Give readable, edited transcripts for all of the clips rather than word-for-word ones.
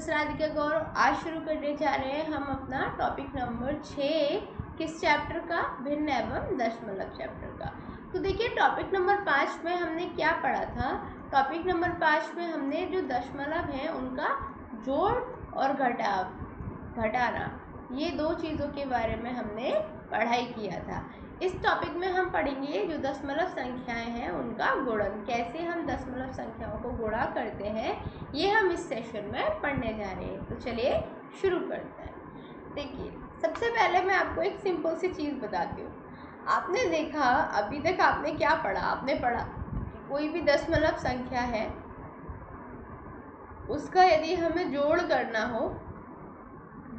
Miss Radhika गौरव। आज शुरू करने जा रहे हैं हम अपना टॉपिक नंबर 6 किस चैप्टर का, भिन्न एवं दशमलव चैप्टर का। तो देखिए टॉपिक नंबर 5 में हमने क्या पढ़ा था। टॉपिक नंबर 5 में हमने जो दशमलव है उनका जोड़ और घटाना, ये दो चीज़ों के बारे में हमने पढ़ाई किया था। इस टॉपिक में हम पढ़ेंगे जो दशमलव संख्याएं हैं उनका गुणन, कैसे हम दशमलव संख्याओं को गुणा करते हैं, ये हम इस सेशन में पढ़ने जा रहे हैं। तो चलिए शुरू करते हैं। देखिए सबसे पहले मैं आपको एक सिंपल सी चीज़ बताती हूँ। आपने देखा अभी तक आपने क्या पढ़ा, आपने पढ़ा कि कोई भी दशमलव संख्या है उसका यदि हमें जोड़ करना हो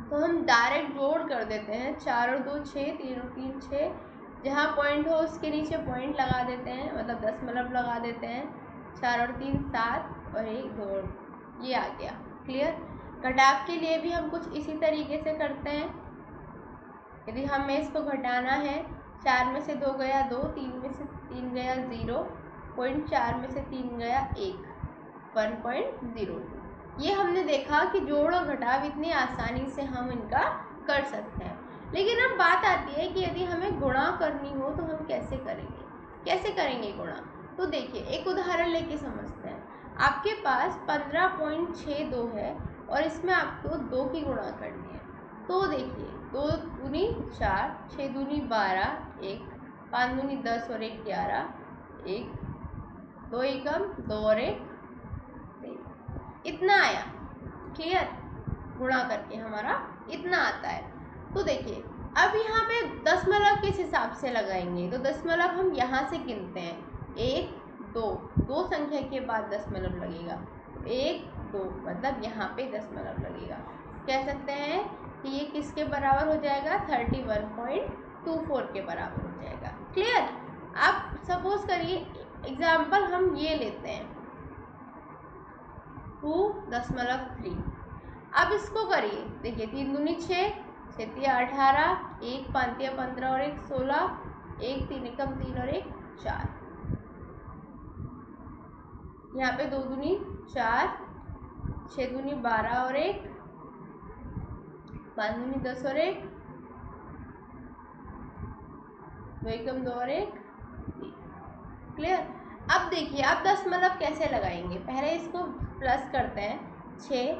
तो हम डायरेक्ट जोड़ कर देते हैं। 4 और 2 6, 3 और 3 6, जहाँ पॉइंट हो उसके नीचे पॉइंट लगा देते हैं, मतलब दशमलव लगा देते हैं। 4 और 3 7 और 1 2, ये आ गया। क्लियर। घटाव के लिए भी हम कुछ इसी तरीके से करते हैं। यदि हमें इसको घटाना है, 4 में से 2 गया 2, 3 में से 3 गया 0, 0.4 में से 3 गया 1, 1.02। ये हमने देखा कि जोड़ और घटाव इतनी आसानी से हम इनका कर सकते हैं। लेकिन अब बात आती है कि यदि हमें गुणा करनी हो तो हम कैसे करेंगे गुणा। तो देखिए एक उदाहरण लेके समझते हैं। आपके पास 15.62 है और इसमें आपको 2 की गुणा करनी है। तो देखिए 2 दूनी 4, 6 दूनी 12, 1, 5 दूनी 10 और 1 11, 1 2 एकम 2 और 1 इतना आया। क्लियर। गुणा करके हमारा इतना आता है। तो देखिए अब यहाँ पे दशमलव किस हिसाब से लगाएंगे, तो दशमलव हम यहाँ से गिनते हैं। 1 2, 2 संख्या के बाद दशमलव लगेगा। 1 2 मतलब यहाँ पे दशमलव लगेगा। कह सकते हैं कि ये किसके बराबर हो जाएगा, 31.24 के बराबर हो जाएगा। क्लियर। आप सपोज करिए एग्जाम्पल हम ये लेते हैं 2.3। अब इसको करिए। देखिए 3 दूनी 6, 6 तिया 18, 1 5 तिया 15 और 1 16, 1 3 एकम 3 और 1 4। यहाँ पे 2 दूनी 4, 6 दूनी 12 और 1, 5 दूनी 10 और 1, 2 एकम 2 और 1। क्लियर। अब देखिए आप दशमलव कैसे लगाएंगे। पहले इसको प्लस करते हैं। 6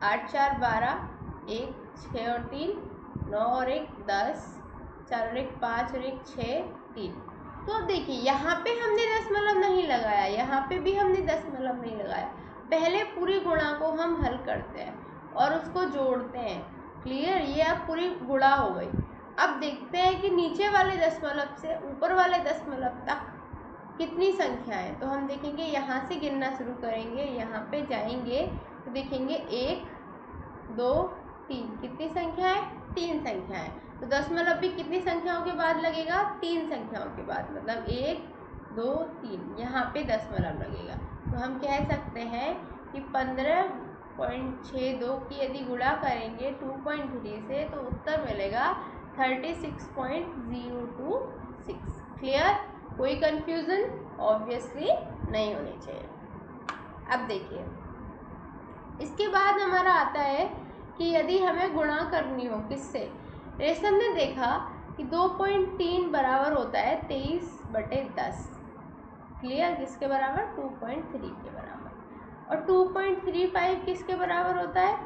8 4 12, 1 6 और 3 9 और 1 10, 4 और 1 5 और 1 6 3। तो अब देखिए यहाँ पे हमने दशमलव नहीं लगाया, यहाँ पे भी हमने दशमलव नहीं लगाया। पहले पूरी गुणा को हम हल करते हैं और उसको जोड़ते हैं। क्लियर। ये अब पूरी गुणा हो गई। अब देखते हैं कि नीचे वाले दशमलव से ऊपर वाले दशमलव तक कितनी संख्याएं। तो हम देखेंगे यहाँ से गिनना शुरू करेंगे, यहाँ पे जाएंगे तो देखेंगे 1 2 3, कितनी संख्या है, 3 संख्या है। तो दशमलव भी कितनी संख्याओं के बाद लगेगा, 3 संख्याओं के बाद, मतलब 1 2 3, यहाँ पे दशमलव लगेगा। तो हम कह सकते हैं कि 15.62 की यदि गुणा करेंगे 2.3 से तो उत्तर मिलेगा 36.026। क्लियर। कोई कंफ्यूजन ऑब्वियसली नहीं होनी चाहिए। अब देखिए इसके बाद हमारा आता है कि यदि हमें गुणा करनी हो किससे। रेशम ने देखा कि 2.3 बराबर होता है 23/10। क्लियर। किसके बराबर, 2.3 के बराबर। और 2.35 किसके बराबर होता है,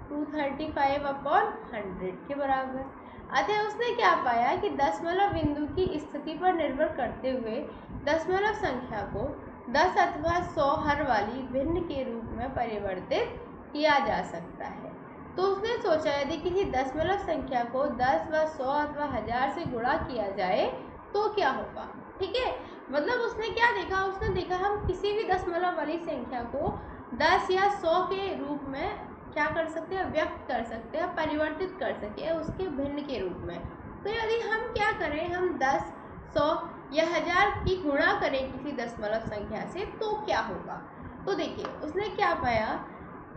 235/100 के बराबर। अतः उसने क्या पाया कि दशमलव बिंदु की स्थिति पर निर्भर करते हुए दशमलव संख्या को 10 अथवा 100 हर वाली भिन्न के रूप में परिवर्तित किया जा सकता है। तो उसने सोचा यदि किसी दशमलव संख्या को 10 व 100 अथवा 1000 से गुणा किया जाए तो क्या होगा। ठीक है। मतलब उसने क्या देखा, उसने देखा हम किसी भी दशमलव वाली संख्या को 10 या 100 के रूप में क्या कर सकते हैं, व्यक्त कर सकते हैं, परिवर्तित कर सकते हैं उसके भिन्न के रूप में। तो यदि हम क्या करें, हम 10 100 या 1000 की गुणा करें किसी दशमलव संख्या से तो क्या होगा। तो देखिए उसने क्या पाया,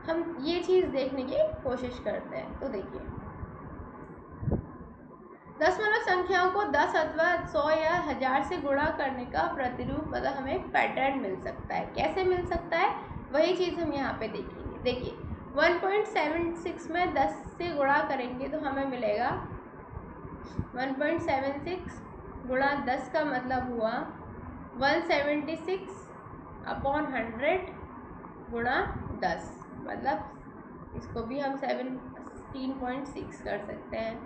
हम ये चीज़ देखने की कोशिश करते हैं। तो देखिए दशमलव संख्याओं को 10 अथवा 100 या 1000 से गुणा करने का प्रतिरूप मतलब हमें पैटर्न मिल सकता है। कैसे मिल सकता है, वही चीज़ हम यहाँ पे देखेंगे। देखिए 1.76 में 10 से गुणा करेंगे तो हमें मिलेगा 1.76 गुणा 10 का मतलब हुआ 176/100 गुणा 10, मतलब इसको भी हम 17.6 कर सकते हैं।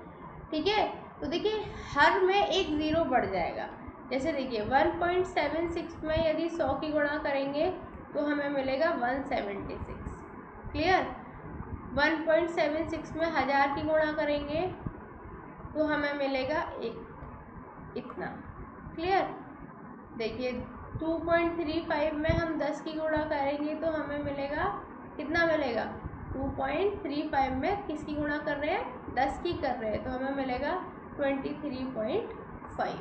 ठीक है, तो देखिए हर में एक ज़ीरो बढ़ जाएगा। जैसे देखिए 1.76 में यदि 100 की गुणा करेंगे तो हमें मिलेगा 176। क्लियर। 1.76 में 1000 की गुणा करेंगे तो हमें मिलेगा इतना। क्लियर। देखिए 2.35 में हम 10 की गुणा करेंगे तो हमें मिलेगा कितना मिलेगा, 2.35 में किसकी गुणा कर रहे हैं, 10 की कर रहे हैं, तो हमें मिलेगा 23.5।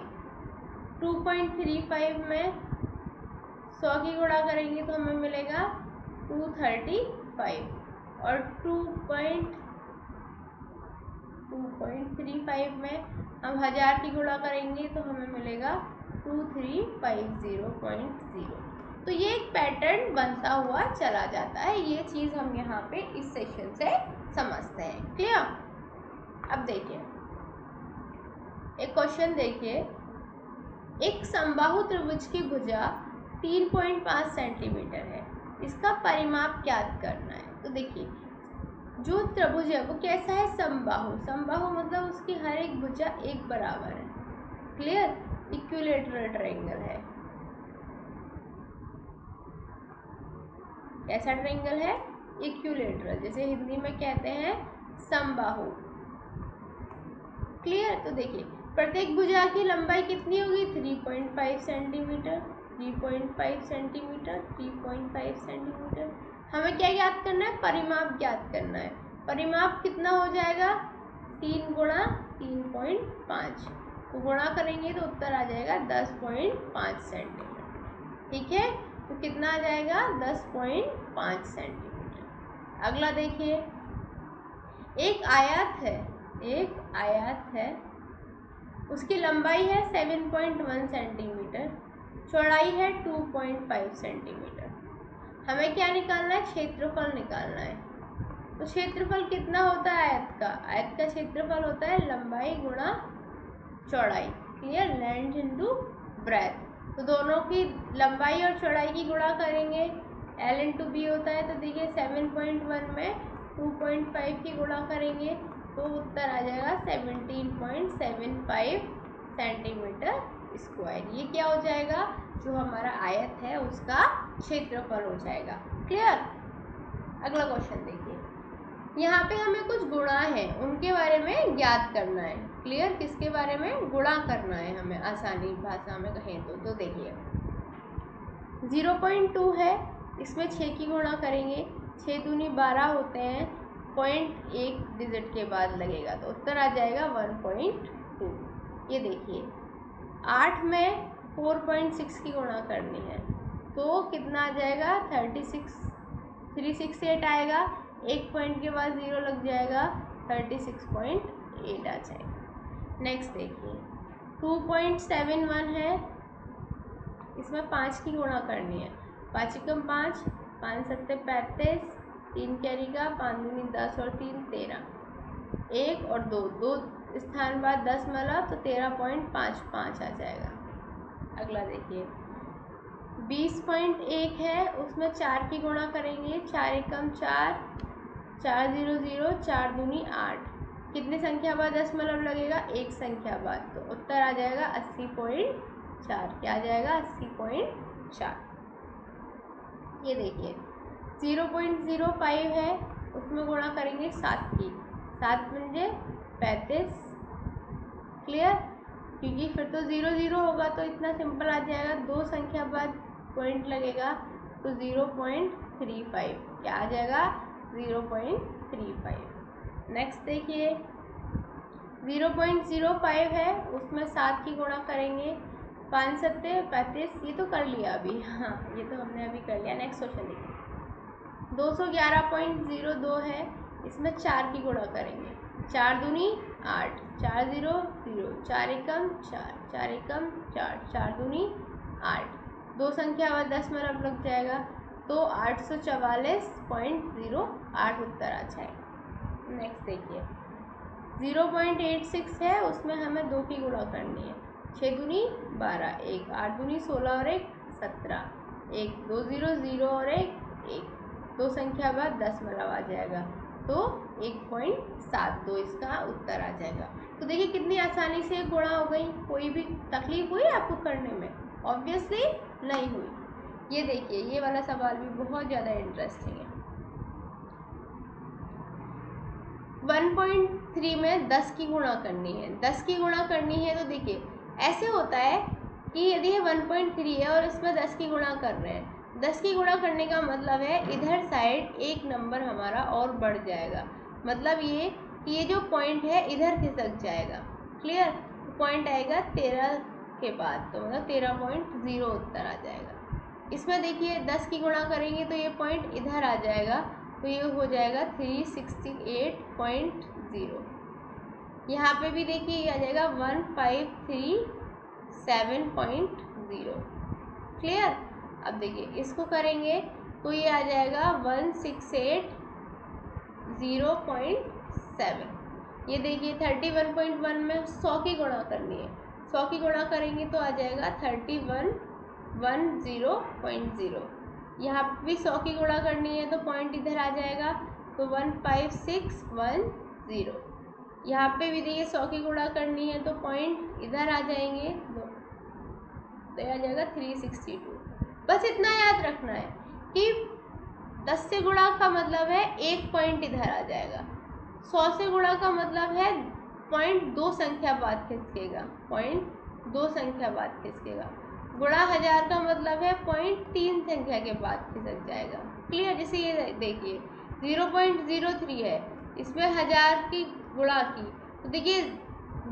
2.35 में 100 की गुणा करेंगे तो हमें मिलेगा 235 और 2.35 में हम 1000 की गुणा करेंगे तो हमें मिलेगा 2350.0। तो ये एक पैटर्न बनता हुआ चला जाता है। ये चीज़ हम यहाँ पे इस सेक्शन से समझते हैं। क्लियर। अब देखिए एक क्वेश्चन देखिए, एक समबाहु त्रिभुज की भुजा 3.5 सेंटीमीटर है, इसका परिमाप ज्ञात करना है। तो देखिए जो त्रिभुज है वो कैसा है, समबाहु। समबाहु मतलब उसकी हर एक भुजा एक बराबर है। क्लियर। इक्विलेटरल ट्रायंगल है। कैसा ट्रायंगल है, इक्विलेटरल, जैसे हिंदी में कहते हैं समबाहु। क्लियर। तो देखिए प्रत्येक भुजा की लंबाई कितनी होगी, 3.5 सेंटीमीटर, 3.5 सेंटीमीटर, 3.5 सेंटीमीटर। हमें क्या ज्ञात करना है, परिमाप ज्ञात करना है। परिमाप कितना हो जाएगा, 3 गुणा 3.5, तो गुणा करेंगे तो उत्तर आ जाएगा 10.5 सेंटीमीटर। ठीक है, तो कितना आ जाएगा, 10.5 सेंटीमीटर। अगला देखिए, एक आयत है, उसकी लंबाई है 7.1 सेंटीमीटर, चौड़ाई है 2.5 सेंटीमीटर। हमें क्या निकालना है, क्षेत्रफल निकालना है। तो क्षेत्रफल कितना होता है आयत का, आयत का क्षेत्रफल होता है लंबाई गुणा चौड़ाई। क्लियर। Length into breadth. तो दोनों की लंबाई और चौड़ाई की गुणा करेंगे, L इंटू बी होता है। तो देखिए 7.1 में 2.5 की गुणा करेंगे तो उत्तर आ जाएगा 17.75 सेंटीमीटर स्क्वायर। ये क्या हो जाएगा, जो हमारा आयत है उसका क्षेत्रफल हो जाएगा। क्लियर। अगला क्वेश्चन देखिए, यहाँ पे हमें कुछ गुणा है उनके बारे में ज्ञात करना है। क्लियर। किसके बारे में, गुणा करना है हमें, आसानी भाषा में कहें तो देखिए 0.2 है, इसमें 6 की गुणा करेंगे, 6 दूनी 12 होते हैं, 0.1 डिजिट के बाद लगेगा तो उत्तर आ जाएगा 1.2। ये देखिए 8 में 4.6 की गुणा करनी है तो कितना आ जाएगा, 368 आएगा, एक पॉइंट के बाद 0 लग जाएगा, 36.8 आ जाएगा। नेक्स्ट देखिए 2.71 है, इसमें 5 की गुणा करनी है, 5 एकम 5, 5 सत्ते 35, 3 कैरी का, 5 दूनी 10 और 3 13, 1 और 2 स्थान बाद 10 मिला तो 13.55 आ जाएगा। अगला देखिए 20.1 है, उसमें 4 की गुणा करेंगे, 4 एकम 4, 4 0 0, 4 दूनी 8, कितने संख्या बाद 10 मतलब लगेगा, एक संख्या बाद, तो उत्तर आ जाएगा 80.4। क्या आ जाएगा, 80.4। ये देखिए 0.05 है, उसमें गुणा करेंगे 7 की, 7 पंजे 35। क्लियर। क्योंकि फिर तो 0 0 होगा तो इतना सिंपल आ जाएगा, दो संख्या बाद पॉइंट लगेगा तो 0.35। क्या आ जाएगा, 0.35। नेक्स्ट देखिए 0.05 है, उसमें 7 की गुणा करेंगे, 5 सत्ते 35, ये तो कर लिया अभी, हाँ ये तो हमने अभी कर लिया। नेक्स्ट क्वेश्चन देखिए 211.02 है, इसमें 4 की गुणा करेंगे, 4 दूनी 8, 4 0 0, 4 एकम 4, 4 एकम 4, 4 दूनी 8, दो संख्या बाद 10 में अब लग जाएगा तो 844.08 उत्तर आ जाएगा। नेक्स्ट देखिए 0.86 है, उसमें हमें 2 की गुणा करनी है। 6 दूनी 12, 1 8 दूनी 16 और 1 17, 1 2 0 0 और 1 1, 2 संख्या बाद दशमलव आ जाएगा, तो 1.72 इसका उत्तर आ जाएगा। तो देखिए कितनी आसानी से गुणा हो गई, कोई भी तकलीफ हुई आपको करने में? ऑब्वियसली नहीं हुई। ये देखिए ये वाला सवाल भी बहुत ज़्यादा इंटरेस्टिंग है। 1.3 में 10 की गुणा करनी है। 10 की गुणा करनी है तो देखिए ऐसे होता है कि यदि ये 1.3 है और इसमें 10 की गुणा कर रहे हैं, 10 की गुणा करने का मतलब है इधर साइड एक नंबर हमारा और बढ़ जाएगा। मतलब ये कि ये जो पॉइंट है इधर खिसक जाएगा। क्लियर? पॉइंट आएगा 13 के बाद, तो मतलब 13.0 उत्तर आ जाएगा। इसमें देखिए 10 की गुणा करेंगे तो ये पॉइंट इधर आ जाएगा, तो ये हो जाएगा 368.0। यहाँ पे भी देखिए ये आ जाएगा 1537.0। क्लियर? अब देखिए इसको करेंगे तो ये आ जाएगा 1680.7। ये देखिए 31.1 में 100 की गुणा करनी है। 100 की गुणा करेंगे तो आ जाएगा 3110.0। यहाँ भी 100 की गुणा करनी है तो पॉइंट इधर आ जाएगा, तो 15610। यहाँ पे भी देखिए 100 की गुणा करनी है तो पॉइंट इधर आ जाएंगे, तो आ जाएगा 362। बस इतना याद रखना है कि 10 से गुणा का मतलब है एक पॉइंट इधर आ जाएगा। 100 से गुणा का मतलब है पॉइंट 2 संख्या बाद खिसकेगा, पॉइंट 2 संख्या बाद खिसकेगा। गुणा 1000 का मतलब है पॉइंट 3 संख्या के बाद खिसक जाएगा। क्लियर? जैसे ये देखिए 0.03 है, इसमें 1000 की गुणा की तो देखिए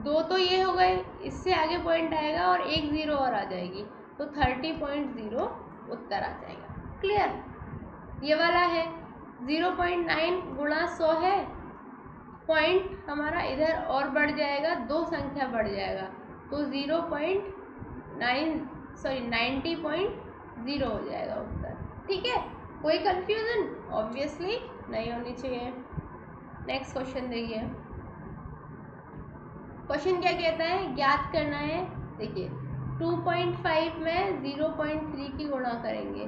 2 तो ये हो गए, इससे आगे पॉइंट आएगा और एक 0 और आ जाएगी, तो 30.0 उत्तर आ जाएगा। क्लियर? ये वाला है 0.9 गुणा 100 है, पॉइंट हमारा इधर और बढ़ जाएगा, 2 संख्या बढ़ जाएगा, तो 90.0 हो जाएगा उत्तर। ठीक है? कोई कंफ्यूजन? ऑब्वियसली नहीं होनी चाहिए। नेक्स्ट क्वेश्चन देखिए। क्वेश्चन क्या कहता है? ज्ञात करना है। देखिए 2.5 में 0.3 की गुणा करेंगे,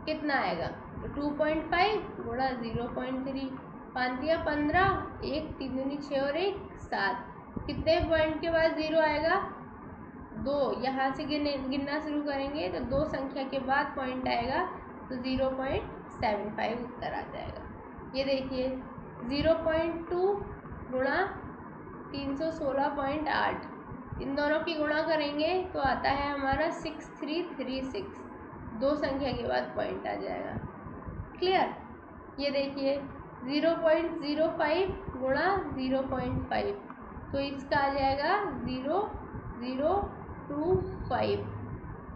कितना आएगा? तो 2.5 गुणा 0.3, 5 दिया 15, 1 3 दूनी 6 और 1 7, कितने पॉइंट के बाद 0 आएगा? 2। यहाँ से गिनना शुरू करेंगे तो 2 संख्या के बाद पॉइंट आएगा, तो 0.75 उत्तर आ जाएगा। ये देखिए 0.2 गुणा 316.8, इन दोनों की गुणा करेंगे तो आता है हमारा 6336, 2 संख्या के बाद पॉइंट आ जाएगा। क्लियर? ये देखिए 0.05 गुणा 0.5, तो इसका आ जाएगा 0025,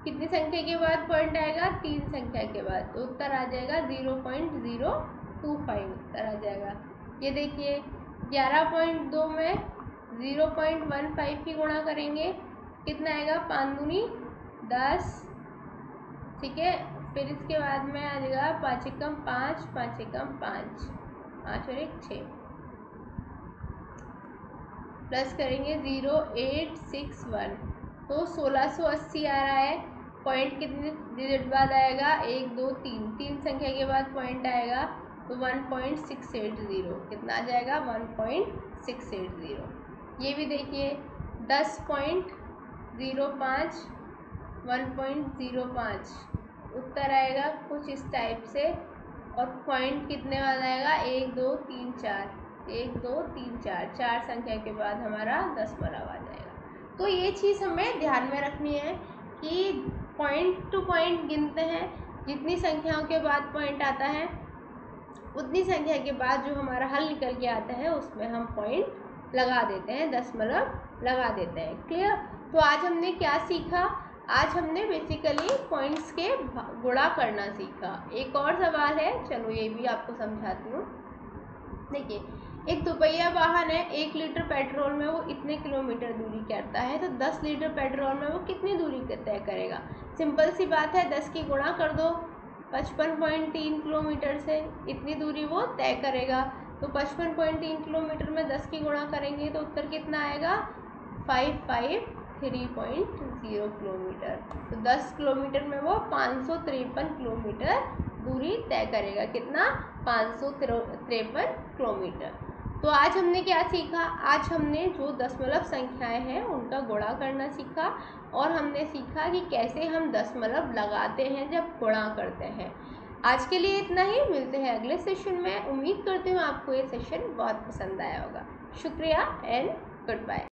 कितनी संख्या के बाद पॉइंट आएगा? 3 संख्या के बाद, तो उत्तर आ जाएगा 0.025 उत्तर आ जाएगा। ये देखिए 11.2 में 0.15 की गुणा करेंगे, कितना आएगा? 5 दूनी 10, ठीक है। फिर इसके बाद में आ जाएगा 5 एकम 5, 5 एकम 5, 5 और 1 6, प्लस करेंगे 0861, तो 1680 आ रहा है। पॉइंट कितने डिजिट बाद आएगा? 1 2 3, 3 संख्या के बाद पॉइंट आएगा, तो 1.680, कितना आ जाएगा? 1.680। ये भी देखिए 10.05, 1.05 उत्तर आएगा कुछ इस टाइप से, और पॉइंट कितने बाद आएगा? 1 2 3 4, 1 2 3 4, 4 संख्या के बाद हमारा दशमलव आ जाएगा। तो ये चीज़ हमें ध्यान में रखनी है कि पॉइंट टू पॉइंट गिनते हैं, जितनी संख्याओं के बाद पॉइंट आता है उतनी संख्या के बाद जो हमारा हल निकल के आता है उसमें हम पॉइंट लगा देते हैं, दशमलव लगा देते हैं। क्लियर? तो आज हमने क्या सीखा? आज हमने बेसिकली पॉइंट्स के गुणा करना सीखा। एक और सवाल है, चलो ये भी आपको समझाती हूँ। देखिए एक दोपहिया वाहन है, 1 लीटर पेट्रोल में वो इतने किलोमीटर दूरी करता है, तो 10 लीटर पेट्रोल में वो कितनी दूरी तय करेगा? सिंपल सी बात है, 10 की गुणा कर दो, 55.3 किलोमीटर से इतनी दूरी वो तय करेगा। तो 55.3 किलोमीटर में 10 की गुणा करेंगे तो उत्तर कितना आएगा 553.0 किलोमीटर। तो 10 किलोमीटर में वो 553 किलोमीटर दूरी तय करेगा। कितना 553 किलोमीटर। तो आज हमने क्या सीखा, आज हमने जो दशमलव संख्याएं हैं उनका गुणा करना सीखा और हमने सीखा कि कैसे हम दशमलव लगाते हैं जब गुणा करते हैं। आज के लिए इतना ही, मिलते हैं अगले सेशन में। उम्मीद करती हूँ आपको ये सेशन बहुत पसंद आया होगा। शुक्रिया एंड गुड बाय।